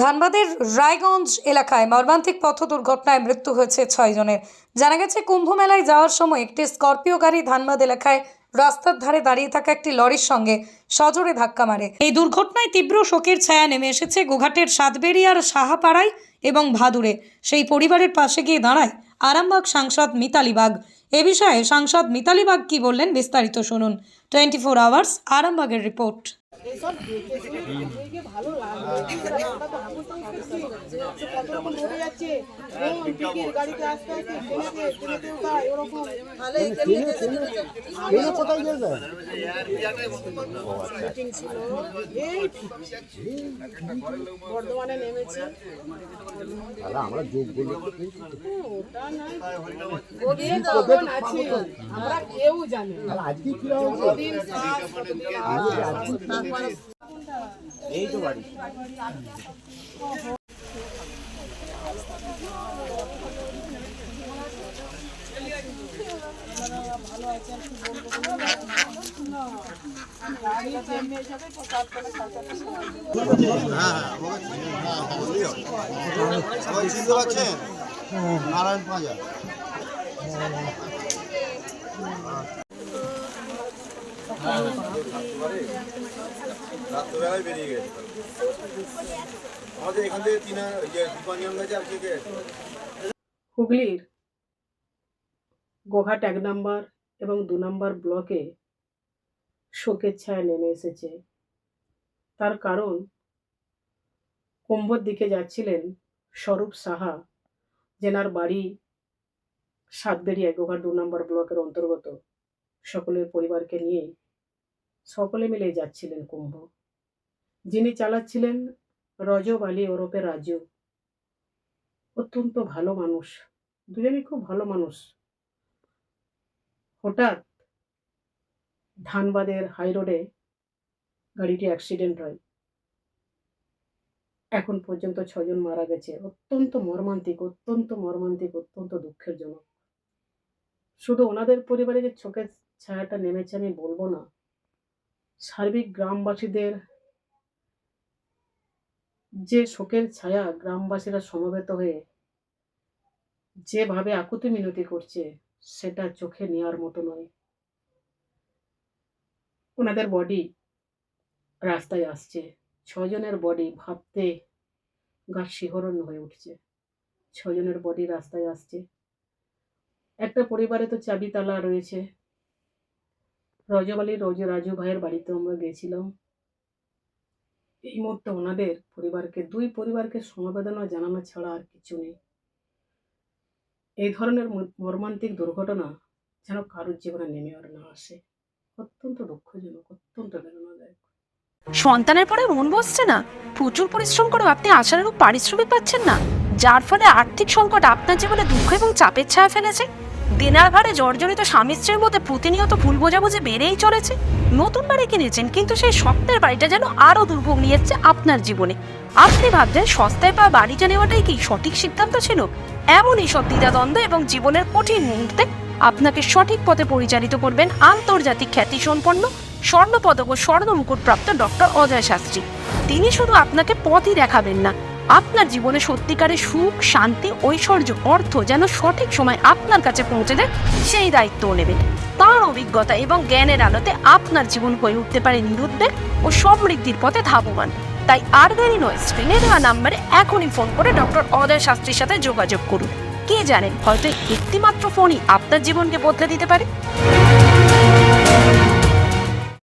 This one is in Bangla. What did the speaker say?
ধানবাদের রায়গঞ্জ এলাকায় মর্মান্তিক পথ দুর্ঘটনায় মৃত্যু হয়েছে 6 জনের। জানা গেছে, কুম্ভ মেলায় যাওয়ার সময় একটি স্করপিও গাড়ি ধানবাদ এলাকায় রাস্তার ধারে দাঁড়িয়ে থাকা একটি লরির সঙ্গে সজোরে ধাক্কা মারে। এই দুর্ঘটনায় তীব্র শোকের ছায়া নেমে এসেছে গোঘাটের সাতবেরিয়ার সাহাপাড়ায় এবং ভাদুরে। সেই পরিবারের পাশে গিয়ে দাঁড়ায় আরামবাগ সাংসদ মিতালি বাগ। এ বিষয়ে সাংসদ মিতালি বাগ কি বললেন বিস্তারিত শুনুন। 24 আওয়ার্স আরামবাগের রিপোর্ট। ভালো লাগবে গাড়িতে আস্তে বর্ধমানে নেমেছে। আমরা যোগ বলি ওটা না আছে, আমরা কেউ জানি আজকে কি এই তো বাড়ি ভালো আছে আর কি বলবো। চিনতে পারছেন? নারায়ণ পাঁজা। রাত্রেবেলায় বেরিয়ে গেছে আমাদের এখান থেকে দীপানিয়ম গেছে আর কে হুগলির গোঘাট 1 নম্বর এবং 2 নম্বর ব্লকে শোকের ছায়া নেমে এসেছে। তার কারণ, কুম্ভর দিকে যাচ্ছিলেন স্বরূপ সাহা, যেনার বাড়ি সাতবেরিয়া, গোঘাট 2 নম্বর ব্লকের অন্তর্গত। সকলের পরিবারকে নিয়ে সকলে মিলে যাচ্ছিলেন কুম্ভ। যিনি চালাচ্ছিলেন রজব আলী ওরফে রাজু। অত্যন্ত ভালো মানুষ, দুজনেই খুব ভালো মানুষ। হঠাৎ ধানবাদের হাই রোডে গাড়িটি অ্যাক্সিডেন্ট হয়। এখন পর্যন্ত 6 জন মারা গেছে। অত্যন্ত মর্মান্তিক, অত্যন্ত মর্মান্তিক, অত্যন্ত দুঃখের জনক। শুধু ওনাদের পরিবারে যে চোখের ছায়াটা নেমেছে আমি বলবো না, সার্বিক গ্রামবাসীদের যে শোকের ছায়া, গ্রামবাসীরা সমবেত হয়ে যেভাবে আকুতি মিনতি করছে সেটা চোখে নেওয়ার মতো নয়। ওনাদের বডি রাস্তায় আসছে, 6 জনের বডি, ভাবতে গা শিহরণ হয়ে উঠছে। 6 জনের বডি রাস্তায় আসছে। একটা পরিবারে তো চাবি তালা রয়েছে। রজব আলী রাজু ভাইয়ের বাড়িতে আমরা গেছিলাম। এই মুহূর্তে ওনাদের পরিবারকে, 2 পরিবারকে সমবেদনা জানানো ছাড়া আর কিছু নেই। এই ধরনের মর্মান্তিক দুর্ঘটনা যেন কারোর জীবনে নেমে আর না আসে। অত্যন্ত দুঃখজনক, অত্যন্ত বেদনাদায়ক। সন্তানের পরে মন বসছে না, প্রচুর পরিশ্রম করেও আপনি আশানুরূপ পারিশ্রমিক পাচ্ছেন না, যার ফলে আর্থিক সংকট আপনার জীবনে দুঃখ এবং চাপের ছায়া ফেলেছে। দেনার ভারে জর্জরিত স্বামী স্ত্রীর মধ্যে প্রতিনিয়ত ভুল বোঝাবুঝি বেড়েই চলেছে। নতুন বাড়ি কিনেছেন, কিন্তু সেই স্বপ্নের বাড়িটা যেন আরো দুর্ভোগ নিয়ে এসেছে আপনার জীবনে। আপনি ভাবছেন সস্তায় পাওয়া বাড়িটা নেওয়াটাই কি সঠিক সিদ্ধান্ত ছিল? এমনই সব দ্বিধাদ্বন্দ্ব এবং জীবনের কঠিন মুহূর্তে আপনাকে সঠিক পথে পরিচালিত করবেন আন্তর্জাতিক খ্যাতিসম্পন্ন স্বর্ণপদক ও স্বর্ণ মুকুটপ্রাপ্ত ডক্টর অজয় শাস্ত্রী। তিনি শুধু আপনাকে পথই দেখাবেন না, আপনার জীবনে সত্যিকারের সুখ, শান্তি, ঐশ্বর্য, অর্থ যেন সঠিক সময় আপনার কাছে পৌঁছে দেয় সেই দায়িত্বও নেবেন। তাঁর অভিজ্ঞতা এবং জ্ঞানের আলোতে আপনার জীবন হয়ে উঠতে পারে নিরুদ্বেগ ও সমৃদ্ধির পথে ধাবমান। তাই আর দেরি নয়, স্ক্রিনে দেওয়া নাম্বারে এখনই ফোন করে ডক্টর অজয় শাস্ত্রীর সাথে যোগাযোগ করুন। কে জানেন, হয়তো একটিমাত্র ফোনই আপনার জীবনকে বদলে দিতে পারে।